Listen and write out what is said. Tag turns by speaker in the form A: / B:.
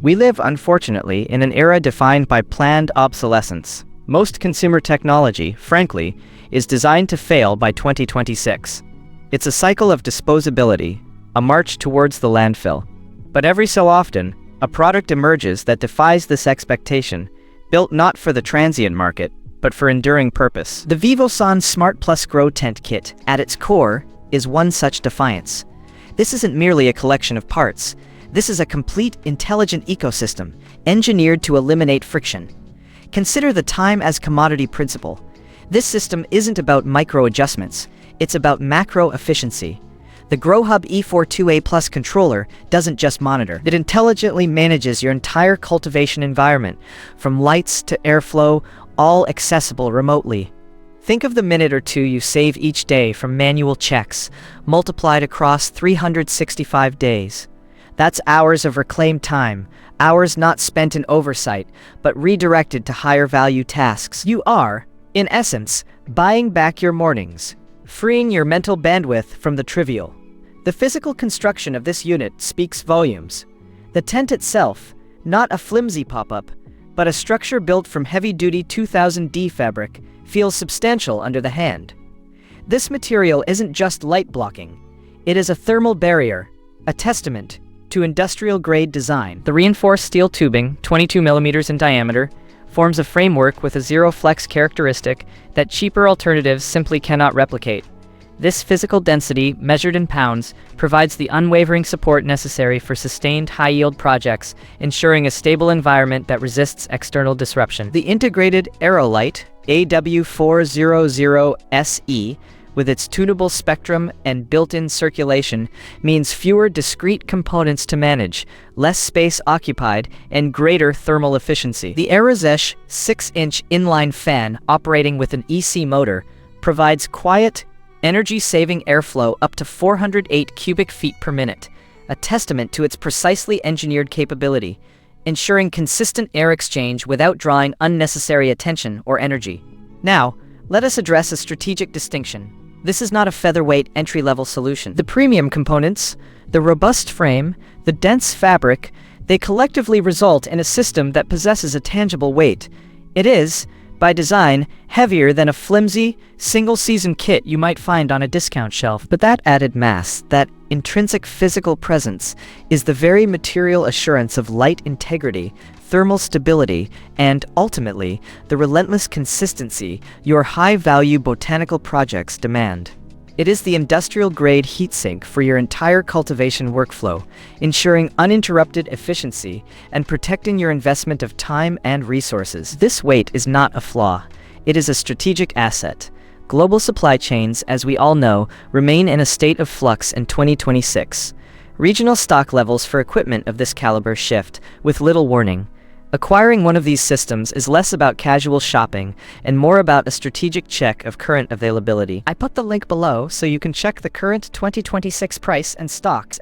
A: We live, unfortunately, in an era defined by planned obsolescence. Most consumer technology, frankly, is designed to fail by 2026. It's a cycle of disposability, a march towards the landfill. But every so often, a product emerges that defies this expectation, built not for the transient market, but for enduring purpose. The VIVOSUN Smart Plus Grow Tent Kit, at its core, is one such defiance. This isn't merely a collection of parts. This is a complete, intelligent ecosystem, engineered to eliminate friction. Consider the time as commodity principle. This system isn't about micro-adjustments, it's about macro efficiency. The GrowHub E42A Plus controller doesn't just monitor. It intelligently manages your entire cultivation environment, from lights to airflow, all accessible remotely. Think of the minute or two you save each day from manual checks, multiplied across 365 days. That's hours of reclaimed time, hours not spent in oversight, but redirected to higher value tasks. You are, in essence, buying back your mornings, freeing your mental bandwidth from the trivial. The physical construction of this unit speaks volumes. The tent itself, not a flimsy pop-up, but a structure built from heavy-duty 2000D fabric, feels substantial under the hand. This material isn't just light blocking. It is a thermal barrier, a testament to industrial-grade design. The reinforced steel tubing, 22 millimeters in diameter, forms a framework with a zero-flex characteristic that cheaper alternatives simply cannot replicate. This physical density, measured in pounds, provides the unwavering support necessary for sustained high-yield projects, ensuring a stable environment that resists external disruption. The integrated AeroLight AW400SE, with its tunable spectrum and built-in circulation, means fewer discrete components to manage, less space occupied, and greater thermal efficiency. The AeroZesh 6-inch inline fan, operating with an EC motor, provides quiet, energy-saving airflow up to 408 cubic feet per minute, a testament to its precisely engineered capability, ensuring consistent air exchange without drawing unnecessary attention or energy. Now, let us address a strategic distinction. This is not a featherweight entry-level solution. The premium components, the robust frame, the dense fabric, they collectively result in a system that possesses a tangible weight. It is, by design, heavier than a flimsy, single-season kit you might find on a discount shelf. But that added mass, that intrinsic physical presence, is the very material assurance of light integrity, thermal stability, and, ultimately, the relentless consistency your high-value botanical projects demand. It is the industrial-grade heatsink for your entire cultivation workflow, ensuring uninterrupted efficiency and protecting your investment of time and resources. This weight is not a flaw. It is a strategic asset. Global supply chains, as we all know, remain in a state of flux in 2026. Regional stock levels for equipment of this caliber shift, with little warning. Acquiring one of these systems is less about casual shopping and more about a strategic check of current availability. I put the link below so you can check the current 2026 price and stocks.